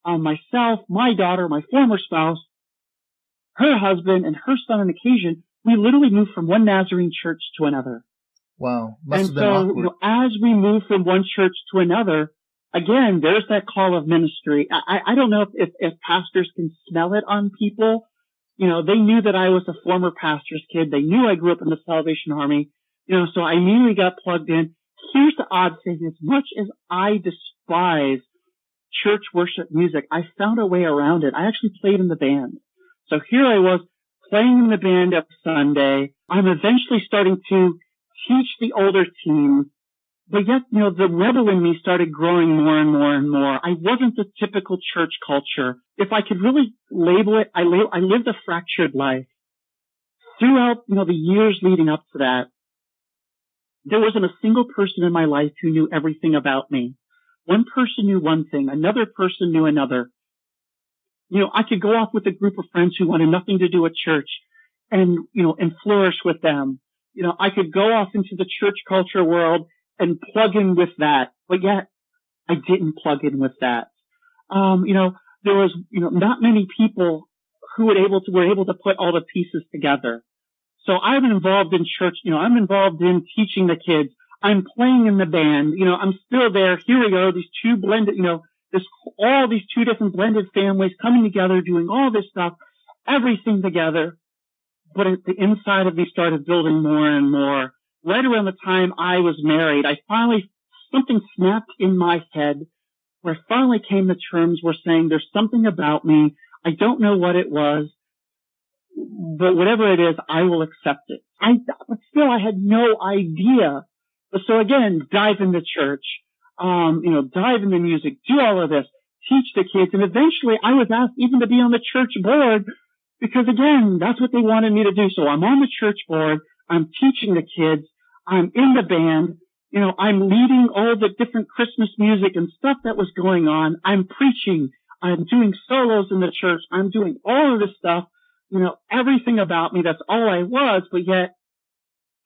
myself, my daughter, my former spouse, her husband, and her son on occasion. We literally moved from one Nazarene church to another. Wow. Must have been awkward. As we move from one church to another, again, there's that call of ministry. I don't know if pastors can smell it on people. They knew that I was a former pastor's kid. They knew I grew up in the Salvation Army. So I immediately got plugged in. Here's the odd thing. As much as I despise church worship music, I found a way around it. I actually played in the band. So here I was playing in the band every Sunday. I'm eventually starting to teach the older teams, but yet, the rebel in me started growing more and more and more. I wasn't the typical church culture. If I could really label it, I lived a fractured life. Throughout, the years leading up to that, there wasn't a single person in my life who knew everything about me. One person knew one thing, another person knew another. I could go off with a group of friends who wanted nothing to do with church and flourish with them. I could go off into the church culture world and plug in with that, but yet I didn't plug in with that. There was, not many people who were able to put all the pieces together. So I'm involved in church, I'm involved in teaching the kids. I'm playing in the band, I'm still there. Here we go, these two blended, all these two different blended families coming together, doing all this stuff, everything together. But the inside of me started building more and more. Right around the time I was married, something snapped in my head where I finally came to terms with saying there's something about me. I don't know what it was, but whatever it is, I will accept it. But still I had no idea. So again, dive into church, dive into music, do all of this, teach the kids. And eventually I was asked even to be on the church board because again, that's what they wanted me to do. So I'm on the church board. I'm teaching the kids. I'm in the band. I'm leading all the different Christmas music and stuff that was going on. I'm preaching. I'm doing solos in the church. I'm doing all of this stuff. Everything about me. That's all I was. But yet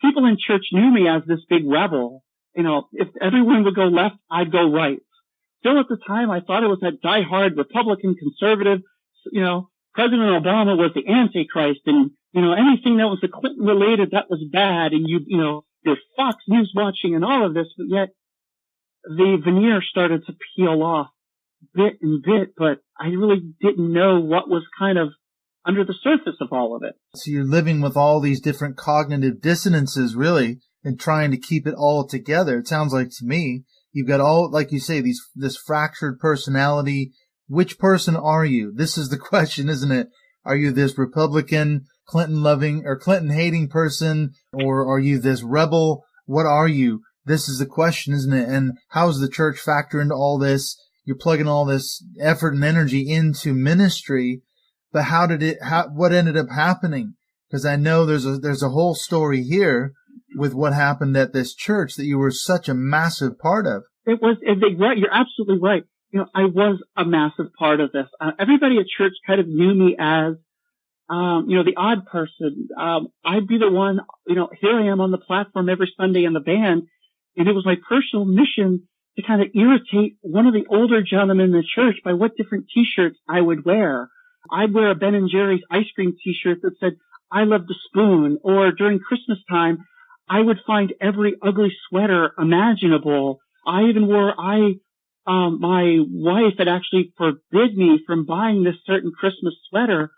people in church knew me as this big rebel. If everyone would go left, I'd go right. Still at the time, I thought it was that diehard Republican conservative, President Obama was the Antichrist and, anything that was the Clinton related, that was bad. And your Fox News watching and all of this, but yet the veneer started to peel off bit and bit, but I really didn't know what was kind of under the surface of all of it. So you're living with all these different cognitive dissonances, really, and trying to keep it all together. It sounds like to me, you've got all, like you say, this fractured personality. Which person are you? This is the question, isn't it? Are you this Republican, Clinton loving or Clinton hating person, or are you this rebel? What are you? This is the question, isn't it? And how does the church factor into all this? You're plugging all this effort and energy into ministry, but what ended up happening? Because I know there's a whole story here with what happened at this church that you were such a massive part of. You're absolutely right. I was a massive part of this. Everybody at church kind of knew me as, the odd person. I'd be the one, here I am on the platform every Sunday in the band, and it was my personal mission to kind of irritate one of the older gentlemen in the church by what different t-shirts I would wear. I'd wear a Ben & Jerry's ice cream t-shirt that said, I love the spoon, or during Christmas time, I would find every ugly sweater imaginable. I even wore, my wife had actually forbid me from buying this certain Christmas sweater.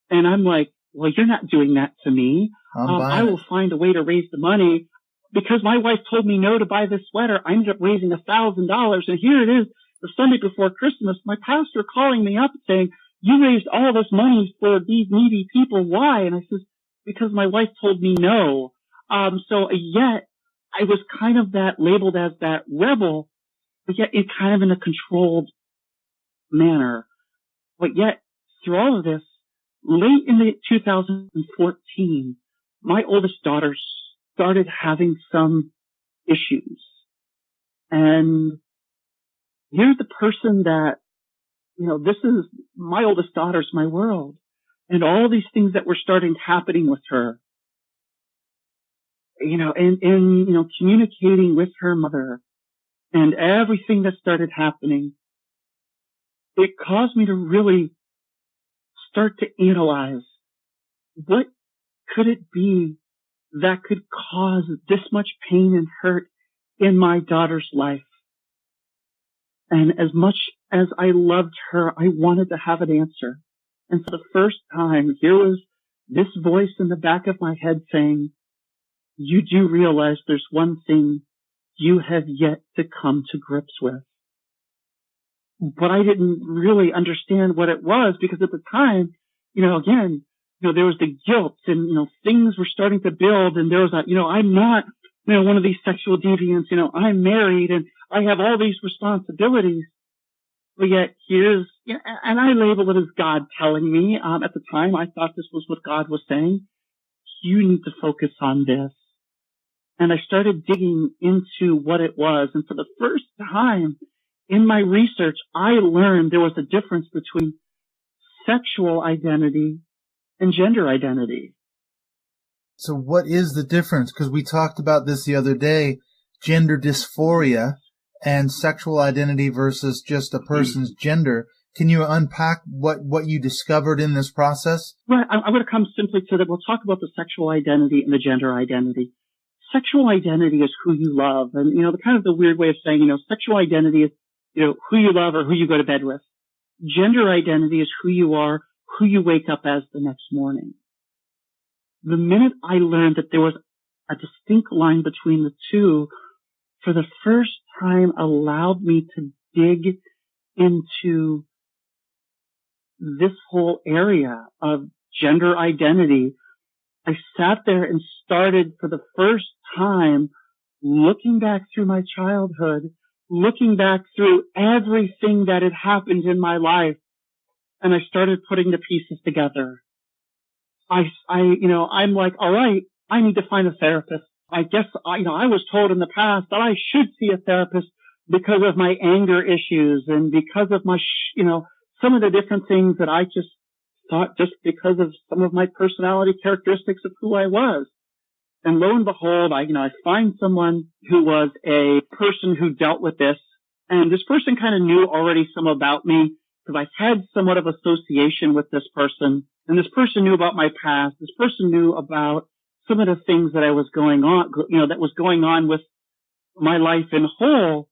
And I'm like, well, you're not doing that to me. I will find a way to raise the money. Because my wife told me no to buy this sweater, I ended up raising $1,000. And here it is, the Sunday before Christmas, my pastor calling me up saying, you raised all this money for these needy people. Why? And I says, because my wife told me no. So yet I was kind of labeled as that rebel, but yet kind of in a controlled manner. But yet through all of this, late in 2014, my oldest daughter started having some issues. And here's the person that, this is my oldest daughter's my world. And all these things that were happening with her, and communicating with her mother and everything that started happening, it caused me to really start to analyze what could it be that could cause this much pain and hurt in my daughter's life. And as much as I loved her, I wanted to have an answer. And for the first time, here was this voice in the back of my head saying, you do realize there's one thing you have yet to come to grips with. But I didn't really understand what it was, because at the time, there was the guilt and, things were starting to build, and there was I'm not, one of these sexual deviants, I'm married and I have all these responsibilities. But yet and I label it as God telling me, at the time I thought this was what God was saying. You need to focus on this. And I started digging into what it was. And for the first time in my research, I learned there was a difference between sexual identity and gender identity. So what is the difference? Because we talked about this the other day, gender dysphoria and sexual identity versus just a person's gender. Can you unpack what you discovered in this process? Right. I'm going to come simply to that. We'll talk about the sexual identity and the gender identity. Sexual identity is who you love. And, the kind of the weird way of saying, sexual identity is, who you love or who you go to bed with. Gender identity is who you are, who you wake up as the next morning. The minute I learned that there was a distinct line between the two, for the first time allowed me to dig into this whole area of gender identity. I sat there and started for the first time looking back through my childhood, looking back through everything that had happened in my life, and I started putting the pieces together. I'm like, all right, I need to find a therapist. I guess, I was told in the past that I should see a therapist because of my anger issues and because of my, some of the different things that I just thought just because of some of my personality characteristics of who I was. And lo and behold, I find someone who was a person who dealt with this. And this person kind of knew already some about me because I had somewhat of association with this person. And this person knew about my past. This person knew about some of the things that I was going on, that was going on with my life in whole.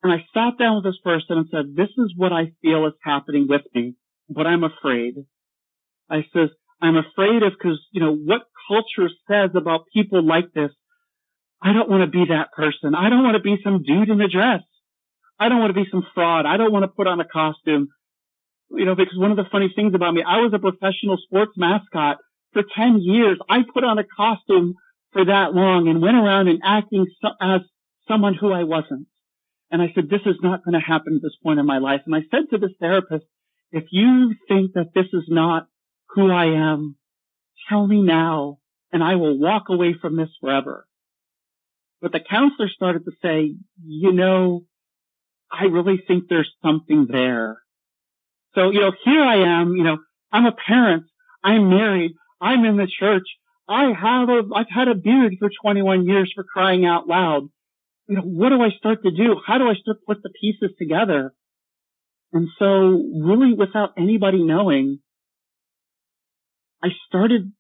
And I sat down with this person and said, this is what I feel is happening with me, but I'm afraid. I says, I'm afraid of, because, what culture says about people like this. I don't want to be that person. I don't want to be some dude in a dress. I don't want to be some fraud. I don't want to put on a costume. Because one of the funny things about me, I was a professional sports mascot. for 10 years, I put on a costume for that long and went around and acting as someone who I wasn't. And I said, this is not going to happen at this point in my life. And I said to this therapist, if you think that this is not who I am, tell me now, and I will walk away from this forever. But the counselor started to say, I really think there's something there. So, here I am, I'm a parent, I'm married, I'm in the church, I've had a beard for 21 years, for crying out loud. What do I start to do? How do I start to put the pieces together? And so really without anybody knowing, I started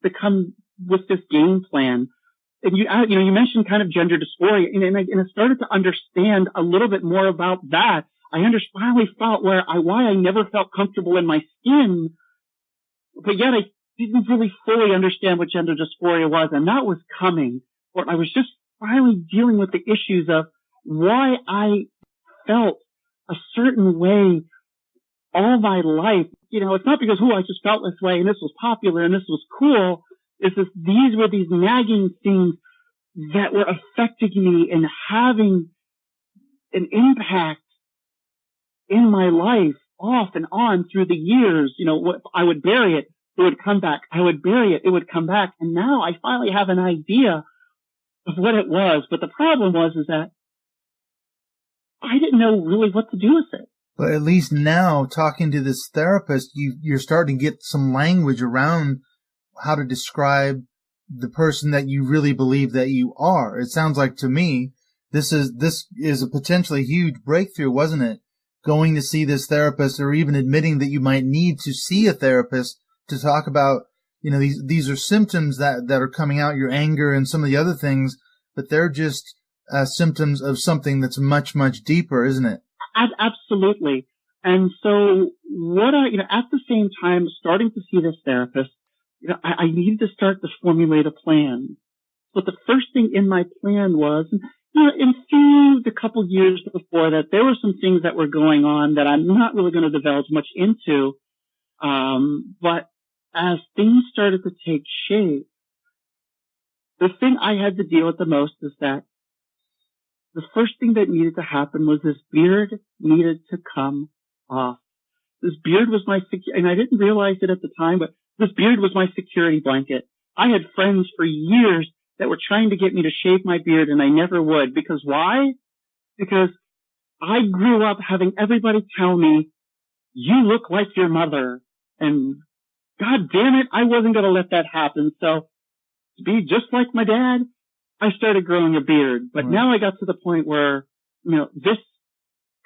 to come with this game plan. And you mentioned kind of gender dysphoria, and I started to understand a little bit more about that. I finally felt why I never felt comfortable in my skin, but yet I didn't really fully understand what gender dysphoria was, and that was coming. Or I was just finally dealing with the issues of why I felt a certain way all my life. It's not because, I just felt this way and this was popular and this was cool. It's just these were these nagging things that were affecting me and having an impact in my life off and on through the years. I would bury it, it would come back. I would bury it, it would come back. And now I finally have an idea of what it was. But the problem is that I didn't know really what to do with it. But at least now, talking to this therapist, you're starting to get some language around how to describe the person that you really believe that you are. It sounds like to me, this is a potentially huge breakthrough, wasn't it? Going to see this therapist, or even admitting that you might need to see a therapist to talk about, these are symptoms that are coming out, your anger and some of the other things, but they're just symptoms of something that's much, much deeper, isn't it? Absolutely. And so at the same time, starting to see this therapist, I needed to start to formulate a plan. But the first thing in my plan was, through the couple years before that, there were some things that were going on that I'm not really going to divulge much into. But as things started to take shape, the thing I had to deal with the most is that the first thing that needed to happen was this beard needed to come off. This beard was and I didn't realize it at the time, but this beard was my security blanket. I had friends for years that were trying to get me to shave my beard, and I never would. Because why? Because I grew up having everybody tell me, you look like your mother. And God damn it, I wasn't going to let that happen. So to be just like my dad, I started growing a beard. But now I got to the point where, this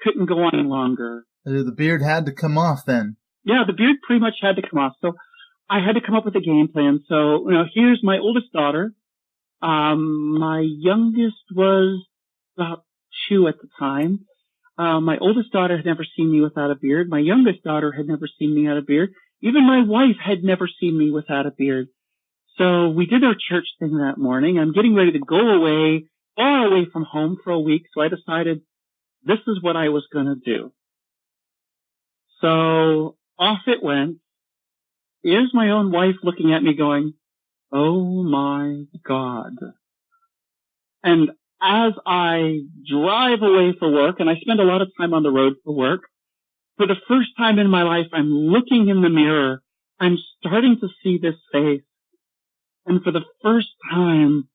couldn't go on any longer. The beard had to come off then. Yeah, the beard pretty much had to come off. So I had to come up with a game plan. So, here's my oldest daughter. My youngest was about 2 at the time. My oldest daughter had never seen me without a beard. My youngest daughter had never seen me without a beard. Even my wife had never seen me without a beard. So we did our church thing that morning. I'm getting ready to go away, far away from home for a week. So I decided this is what I was going to do. So off it went. Here's my own wife looking at me going, oh my God. And as I drive away for work, and I spend a lot of time on the road for work, for the first time in my life, I'm looking in the mirror. I'm starting to see this face. And for the first time,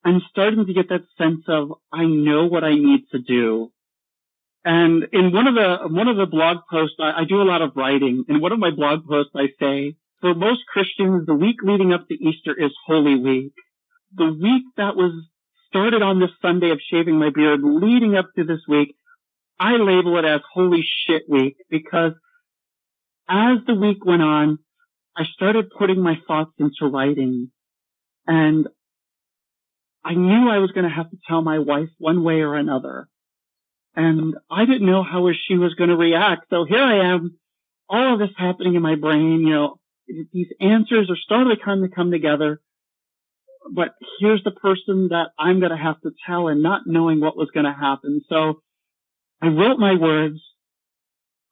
I'm starting to get that sense of, I know what I need to do. And in one of the blog posts, I do a lot of writing. In one of my blog posts, I say, for most Christians, the week leading up to Easter is Holy Week. The week that was started on this Sunday of shaving my beard, leading up to this week, I label it as Holy Shit Week, because as the week went on, I started putting my thoughts into writing. And I knew I was going to have to tell my wife one way or another. And I didn't know how she was going to react. So here I am, all of this happening in my brain, these answers are starting to kind of come together. But here's the person that I'm going to have to tell, and not knowing what was going to happen. So I wrote my words.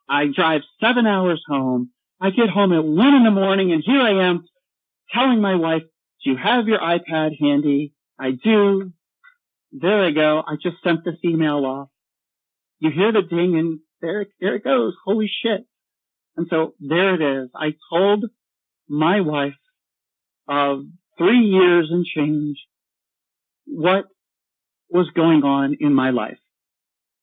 I drive 7 hours home. I get home at 1 a.m, and here I am telling my wife, do you have your iPad handy? I do. There I go. I just sent this email off. You hear the ding, and there it goes. Holy shit. And so there it is. I told my wife of 3 years and change what was going on in my life.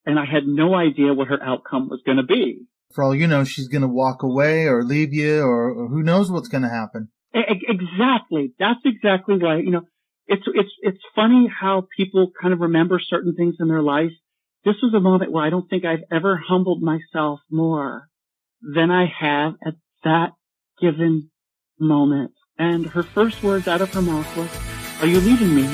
And I had no idea what her outcome was going to be. For all you know, she's going to walk away or leave you, or who knows what's going to happen. Exactly. That's exactly right. It's funny how people kind of remember certain things in their life. This was a moment where I don't think I've ever humbled myself more than I have at that given moment. And her first words out of her mouth was, "Are you leaving me?"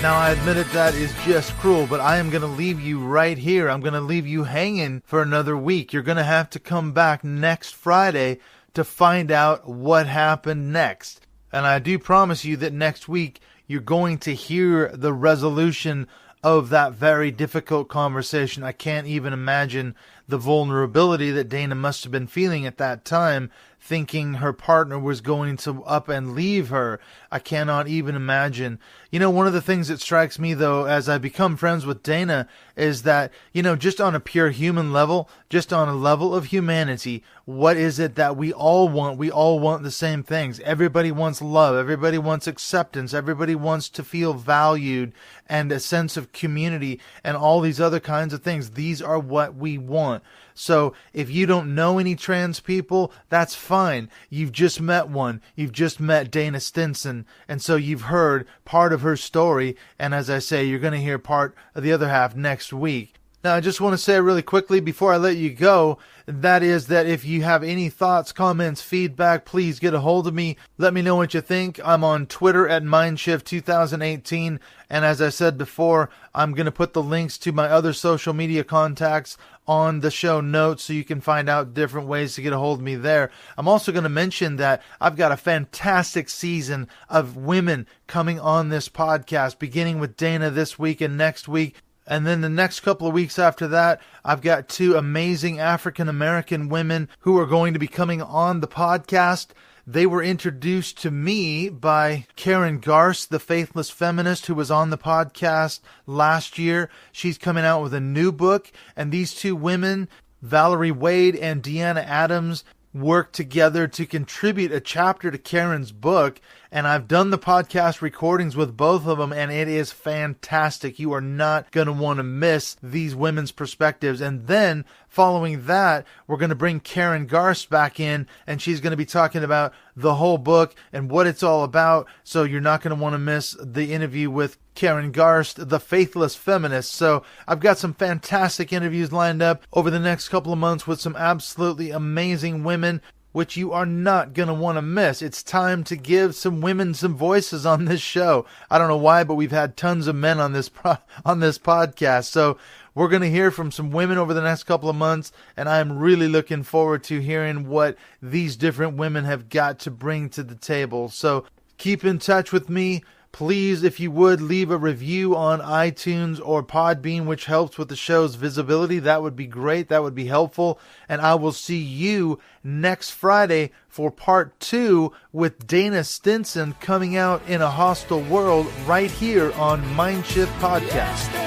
Now, I admit that is just cruel, but I am going to leave you right here. I'm going to leave you hanging for another week. You're going to have to come back next Friday to find out what happened next. And I do promise you that next week you're going to hear the resolution of that very difficult conversation. I can't even imagine the vulnerability that Dana must have been feeling at that time, thinking her partner was going to up and leave her. I cannot even imagine. One of the things that strikes me, though, as I become friends with Dana, is that, just on a pure human level, just on a level of humanity, what is it that we all want? We all want the same things. Everybody wants love. Everybody wants acceptance. Everybody wants to feel valued and a sense of community and all these other kinds of things. These are what we want. So if you don't know any trans people, that's fine. You've just met one. You've just met Dana Stinson. And so you've heard part of her story. And as I say, you're going to hear part of the other half next week. Now, I just want to say really quickly before I let you go, that is that if you have any thoughts, comments, feedback, please get a hold of me. Let me know what you think. I'm on Twitter at MindShift2018. And as I said before, I'm going to put the links to my other social media contacts on the show notes so you can find out different ways to get a hold of me there. I'm also going to mention that I've got a fantastic season of women coming on this podcast, beginning with Dana this week and next week. And then the next couple of weeks after that, I've got 2 amazing African-American women who are going to be coming on the podcast. They were introduced to me by Karen Garst, the faithless feminist who was on the podcast last year. She's coming out with a new book. And these 2 women, Valerie Wade and Deanna Adams, worked together to contribute a chapter to Karen's book. And I've done the podcast recordings with both of them, and it is fantastic. You are not going to want to miss these women's perspectives. And then following that, we're going to bring Karen Garst back in, and she's going to be talking about the whole book and what it's all about. So you're not going to want to miss the interview with Karen Garst, the faithless feminist. So I've got some fantastic interviews lined up over the next couple of months with some absolutely amazing women, which you are not going to want to miss. It's time to give some women some voices on this show. I don't know why, but we've had tons of men on this podcast. So we're going to hear from some women over the next couple of months, and I'm really looking forward to hearing what these different women have got to bring to the table. So keep in touch with me. Please, if you would, leave a review on iTunes or Podbean, which helps with the show's visibility. That would be great. That would be helpful. And I will see you next Friday for part 2 with Dana Stinson coming out in a hostile world right here on Mindshift Podcast.